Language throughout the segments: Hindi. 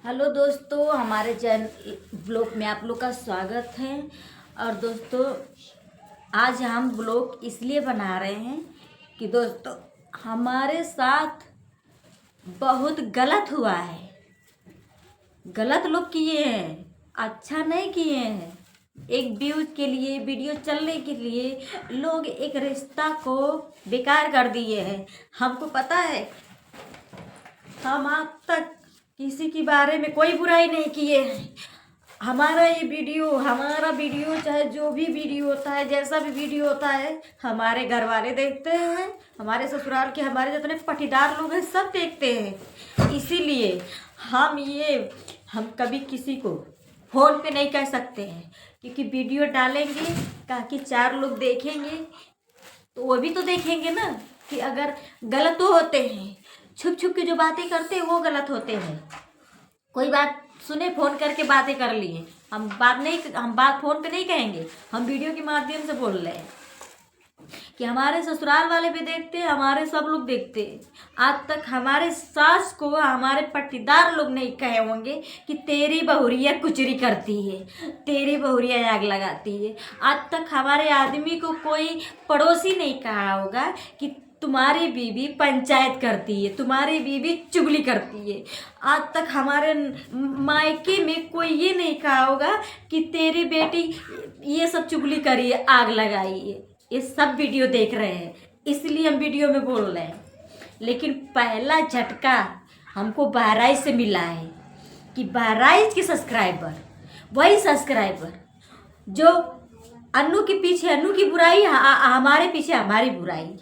हेलो दोस्तों, हमारे चैनल ब्लॉग में आप लोग का स्वागत है। और दोस्तों, आज हम ब्लॉग इसलिए बना रहे हैं कि दोस्तों हमारे साथ बहुत गलत हुआ है। गलत लोग किए हैं, अच्छा नहीं किए हैं। एक व्यूज के लिए, वीडियो चलने के लिए लोग एक रिश्ता को बेकार कर दिए हैं। हमको पता है, हम आज तक किसी के बारे में कोई बुराई नहीं किए हैं। हमारा वीडियो चाहे जो भी वीडियो होता है, जैसा भी वीडियो होता है, हमारे घर वाले देखते हैं, हमारे ससुराल के हमारे जितने पटीदार लोग हैं सब देखते हैं। इसीलिए हम कभी किसी को फोन पे नहीं कह सकते हैं, क्योंकि वीडियो डालेंगे ताकि 4 लोग देखेंगे तो वो भी तो देखेंगे ना कि अगर गलत तो होते हैं, छुप छुप के जो बातें करते हैं वो गलत होते हैं। कोई बात सुने, फोन करके बातें कर लिए, हम बात फोन पे नहीं कहेंगे, हम वीडियो के माध्यम से बोल रहे हैं कि हमारे ससुराल वाले भी देखते हैं, हमारे सब लोग देखते हैं। आज तक हमारे सास को हमारे पट्टीदार लोग नहीं कहे होंगे कि तेरी बहुरिया कुचरी करती है, तेरी बहुरिया आग लगाती है। आज तक हमारे आदमी को कोई पड़ोसी नहीं कहा होगा कि तुम्हारी बीवी पंचायत करती है, तुम्हारी बीवी चुगली करती है। आज तक हमारे मायके में कोई ये नहीं कहा होगा कि तेरी बेटी ये सब चुगली करी है, आग लगाई है। ये सब वीडियो देख रहे हैं, इसलिए हम वीडियो में बोल रहे हैं। लेकिन पहला झटका हमको बहराइच से मिला है कि बहराइच के सब्सक्राइबर, वही सब्सक्राइबर जो अन्नू के पीछे अन्नू की बुराई, हमारे पीछे हमारी बुराई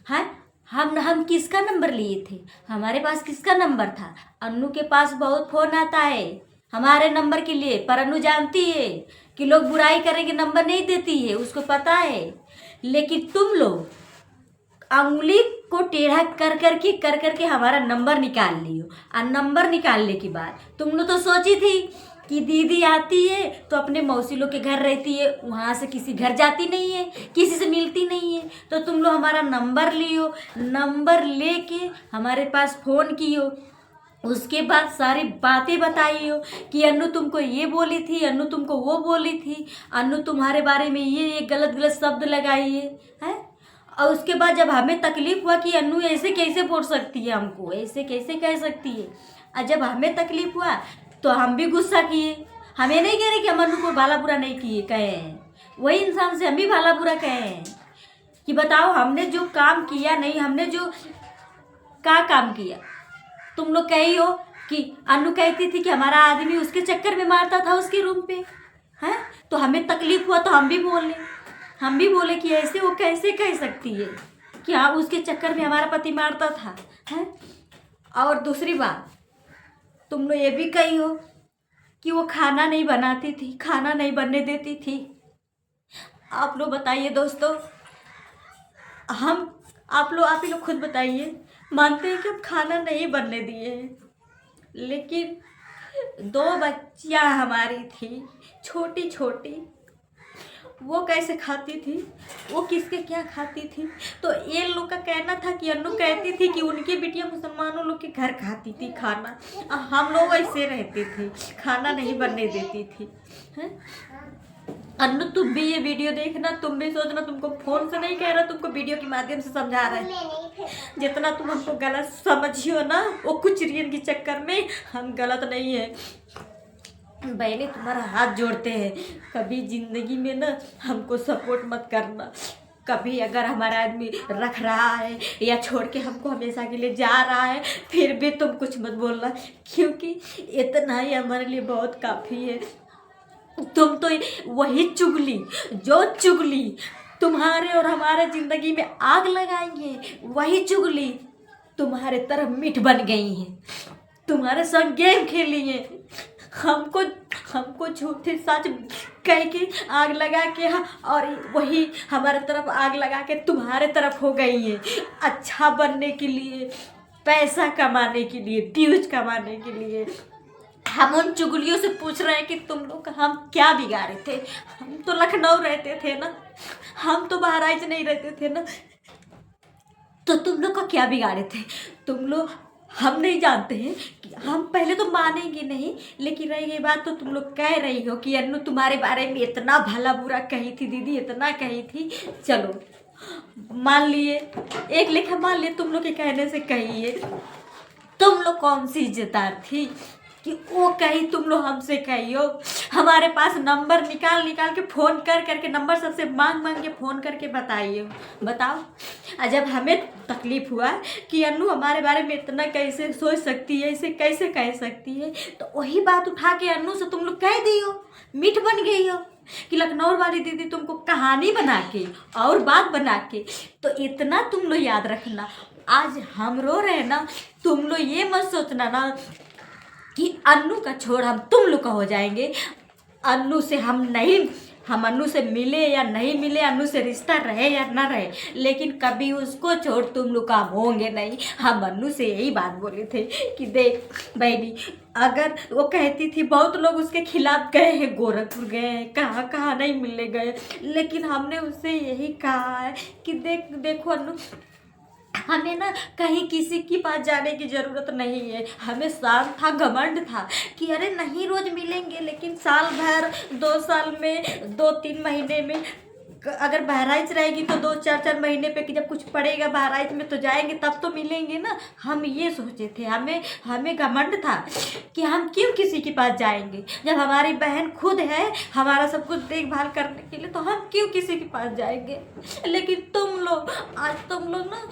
है। हम किसका नंबर लिए थे? हमारे पास किसका नंबर था? अन्नू के पास बहुत फ़ोन आता है हमारे नंबर के लिए, पर अन्नू जानती है कि लोग बुराई करेंगे, नंबर नहीं देती है, उसको पता है। लेकिन तुम लोग अंगुली को टेढ़ा कर करके हमारा नंबर निकाल लियो। और नंबर निकालने के बाद तुम लोग तो सोची थी कि दीदी आती है तो अपने मौसी लोग के घर रहती है, वहाँ से किसी घर जाती नहीं है, किसी से मिलती नहीं है। तो तुम लोग हमारा नंबर लियो, नंबर लेके हमारे पास फ़ोन कियो, उसके बाद सारी बातें बताई हो कि अन्नू तुमको ये बोली थी, अन्नू तुमको वो बोली थी, अन्नू तुम्हारे बारे में ये गलत गलत शब्द लगाई है। और उसके बाद जब हमें तकलीफ़ हुआ कि अन्नू ऐसे कैसे बोल सकती है, हमको ऐसे कैसे कह सकती है, और जब हमें तकलीफ़ हुआ तो हम भी गुस्सा किए। हमें नहीं कह रहे कि हम अन्नू को भला बुरा नहीं किए, कहे हैं वही इंसान से हम भी भला बुरा कहे हैं कि बताओ हमने जो काम किया नहीं, हमने जो काम किया। तुम लोग कही हो कि अन्नू कहती थी कि हमारा आदमी उसके चक्कर में मारता था उसके रूम पे, हैं? तो हमें तकलीफ हुआ तो हम भी बोले कि ऐसे वो कैसे कह सकती है कि हाँ उसके चक्कर में हमारा पति मारता था, हैं? और दूसरी बात, तुम लोग ये भी कही हो कि वो खाना नहीं बनाती थी, खाना नहीं बनने देती थी। आप लोग बताइए दोस्तों, आप ही लोग खुद बताइए, मानते हैं कि हम खाना नहीं बनने दिए हैं, लेकिन 2 बच्चियां हमारी थी छोटी छोटी, वो कैसे खाती थी, वो किसके क्या खाती थी। तो ये लोग का कहना था कि अन्नू कहती थी कि उनकी बिटिया मुसलमानों लोग के घर खाती थी खाना, हम लोग ऐसे रहते थे, खाना नहीं बनने देती थी, हैं? अन्नू तुम भी ये वीडियो देखना, तुम भी सोचना, तुमको फोन से नहीं कह रहा, तुमको वीडियो के माध्यम से समझा रहे हैं। जितना तुम हमको गलत समझियो ना, वो कुछ रियन के चक्कर में हम गलत नहीं है। पहले तुम्हारा हाथ जोड़ते हैं, कभी जिंदगी में ना हमको सपोर्ट मत करना। कभी अगर हमारा आदमी रख रहा है या छोड़ के हमको हमेशा के लिए जा रहा है, फिर भी तुम कुछ मत बोलना, क्योंकि इतना ही हमारे लिए बहुत काफ़ी है। तुम तो वही चुगली तुम्हारे और हमारे ज़िंदगी में आग लगाएंगे, वही चुगली तुम्हारे तरफ मीठ बन गई है, तुम्हारे संग गेम खेली है, हमको झूठे सच कह के आग लगा के, और वही हमारे तरफ आग लगा के तुम्हारे तरफ हो गई है। अच्छा बनने के लिए, पैसा कमाने के लिए, व्यूज कमाने के लिए हम उन चुगलियों से पूछ रहे हैं कि तुम लोग हम क्या बिगाड़े थे। हम तो लखनऊ रहते थे ना, हम तो बहराइच नहीं रहते थे ना, तो तुम लोग का क्या बिगाड़े थे? तुम लोग हम नहीं जानते हैं कि हम पहले तो मानेंगे नहीं, लेकिन रही ये बात तो तुम लोग कह रही हो कि अन्नू तुम्हारे बारे में इतना भला बुरा कही थी दीदी, इतना कही थी। चलो मान लिए, एक लेखा मान लिए तुम लोग के कहने से कही है। तुम लोग कौन सी इज्जतदार थी कि वो कही तुम लोग हमसे कही हो? हमारे पास नंबर निकाल निकाल के फ़ोन कर करके, नंबर सबसे मांग मांग के फ़ोन करके बताइए, बताओ। और जब हमें तकलीफ़ हुआ कि अन्नू हमारे बारे में इतना कैसे सोच सकती है, इसे कैसे कह सकती है, तो वही बात उठा के अन्नू से तुम लोग कह दी हो, मीठ बन गई हो कि लखनऊ वाली दीदी तुमको कहानी बना के और बात बना के। तो इतना तुम लोग याद रखना, आज हम रो रहे हैं ना, तुम लोग ये मत सोचना ना कि अन्नू का छोड़ हम तुम लोग का हो जाएंगे। अन्नू से हम अन्नू से मिले या नहीं मिले, अन्नू से रिश्ता रहे या ना रहे, लेकिन कभी उसको छोड़ तुम लोग का होंगे नहीं। हम अन्नू से यही बात बोले थे कि देख बहनी, अगर वो कहती थी, बहुत लोग उसके खिलाफ गए हैं, गोरखपुर गए हैं, कहाँ कहाँ नहीं मिलने गए, लेकिन हमने उससे यही कहा है कि देखो अन्नू, हमें ना कहीं किसी के पास जाने की ज़रूरत नहीं है। हमें शान था, घमंड था कि अरे नहीं रोज़ मिलेंगे, लेकिन साल भर, 2 साल में, 2-3 महीने में, अगर बहराइच रहेगी तो 2-4 महीने पे कि जब कुछ पड़ेगा बहराइच में तो जाएंगे, तब तो मिलेंगे ना। हम ये सोचे थे, हमें घमंड था कि हम क्यों किसी के पास जाएंगे, जब हमारी बहन खुद है हमारा सब कुछ देखभाल करने के लिए, तो हम क्यों किसी के पास जाएंगे। लेकिन आज तुम लोग ना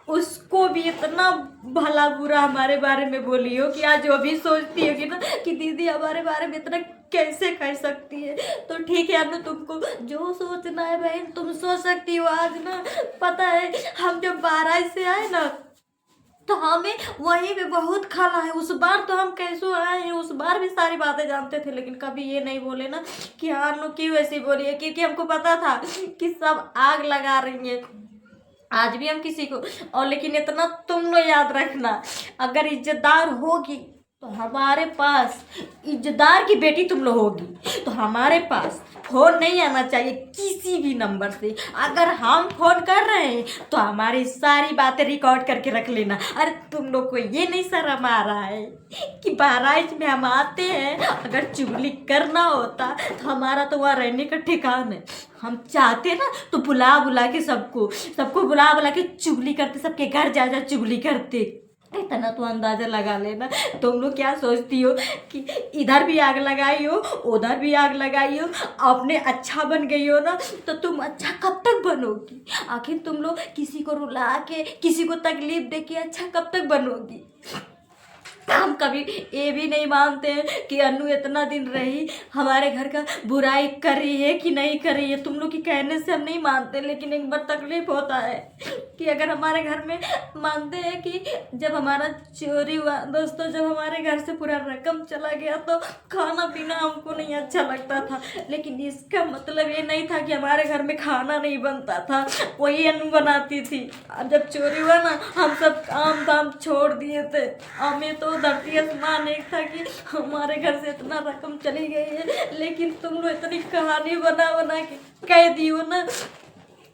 उसको भी इतना भला बुरा हमारे बारे में बोली हो कि आज वो भी सोचती होगी ना कि दीदी हमारे बारे में इतना कैसे कह सकती है। तो ठीक है अन्नू, तुमको जो सोचना है बहन तुम सोच सकती हो। आज ना पता है, हम जब बारात से आए ना तो हमें वहीं पे बहुत खाना है। उस बार तो हम कैसे आए हैं, उस बार भी सारी बातें जानते थे, लेकिन कभी ये नहीं बोले ना कि हाँ अन्नू क्यों ऐसी बोली है, क्योंकि हमको पता था कि सब आग लगा रही है। आज भी हम किसी को, और लेकिन इतना तुम लोग याद रखना, अगर इज्जतदार होगी तो हमारे पास, इज्जतदार की बेटी तुम लोग होगी तो हमारे पास फ़ोन नहीं आना चाहिए किसी भी नंबर से। अगर हम फ़ोन कर रहे हैं तो हमारी सारी बातें रिकॉर्ड करके रख लेना। अरे तुम लोग को ये नहीं शर्म आ रहा है कि बहराइच में हम आते हैं, अगर चुगली करना होता तो हमारा तो वहाँ रहने का ठिकाना है, हम चाहते ना तो बुला बुला के सबको बुला बुला के चुगली करते, सबके घर जा जा चुगली करते। इतना तो अंदाज़ा लगा लेना। तुम लोग क्या सोचती हो कि इधर भी आग लगाई हो, उधर भी आग लगाई हो, अपने अच्छा बन गई हो ना, तो तुम अच्छा कब तक बनोगी? आखिर तुम लोग किसी को रुला के, किसी को तकलीफ दे के अच्छा कब तक बनोगी? हम कभी ये भी नहीं मानते हैं कि अन्नू इतना दिन रही, हमारे घर का बुराई कर रही है कि नहीं कर रही है। तुम लोग के कहने से हम नहीं मानते, लेकिन एक बार तकलीफ होता है कि अगर हमारे घर में, मानते हैं कि जब हमारा चोरी हुआ दोस्तों, जब हमारे घर से पूरा रकम चला गया तो खाना पीना हमको नहीं अच्छा लगता था, लेकिन इसका मतलब ये नहीं था कि हमारे घर में खाना नहीं बनता था, वही अन्नू बनाती थी। अब जब चोरी हुआ ना, हम सब काम धाम छोड़ दिए थे। हमें तो धरती आसमान एक था कि हमारे घर से इतना रकम चली गई है, लेकिन तुम लोग इतनी कहानी बना बना के कह दी हो ना,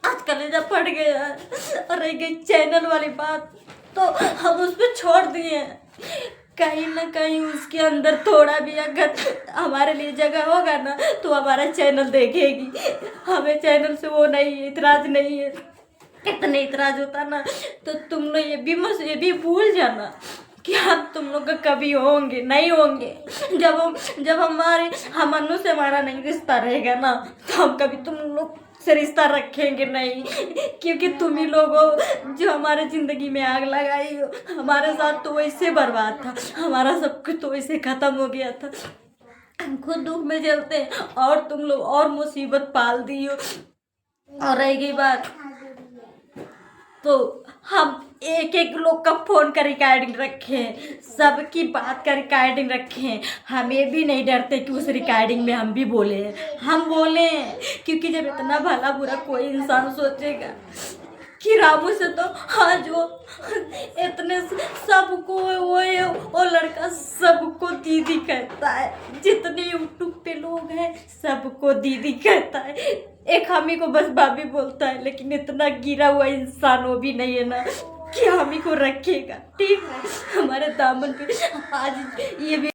आज कलेजा फट गया। और रह गई चैनल वाली बात, तो हम उस पर छोड़ दिए। कहीं ना कहीं उसके अंदर थोड़ा भी अगर हमारे लिए जगह होगा ना तो हमारा चैनल देखेगी। हमें चैनल से वो नहीं, इतराज नहीं है। इतने इतराज होता ना तो तुम लोग ये भी भूल जाना कि हम तुम लोग का कभी होंगे नहीं होंगे। जब हम अन्नू से हमारा नहीं रिश्ता रहेगा ना, तो हम कभी तुम लोग से रिश्ता रखेंगे नहीं, क्योंकि तुम ही लोग हो जो हमारे ज़िंदगी में आग लगाई हो। हमारे साथ तो वैसे बर्बाद था, हमारा सब कुछ तो वैसे ख़त्म हो गया था। हम खुद दुख में जलते हैं और तुम लोग और मुसीबत पाल दी हो। और रह गई बात, तो हम एक एक लोग का फ़ोन का रिकॉर्डिंग रखें, सबकी बात का रिकॉर्डिंग रखें। हम ये भी नहीं डरते कि उस रिकॉर्डिंग में हम भी बोले, हम बोले, क्योंकि जब इतना भला बुरा कोई इंसान सोचेगा कि रामू से तो आज वो इतने सबको वो लड़का सबको दीदी कहता है, जितने यूट्यूब पे लोग हैं सबको दीदी कहता है। एक हम ही को बस भाभी बोलता है, लेकिन इतना गिरा हुआ इंसान वो भी नहीं है ना कि हम ही को रखेगा, ठीक है। हमारे दामन पे आज ये भी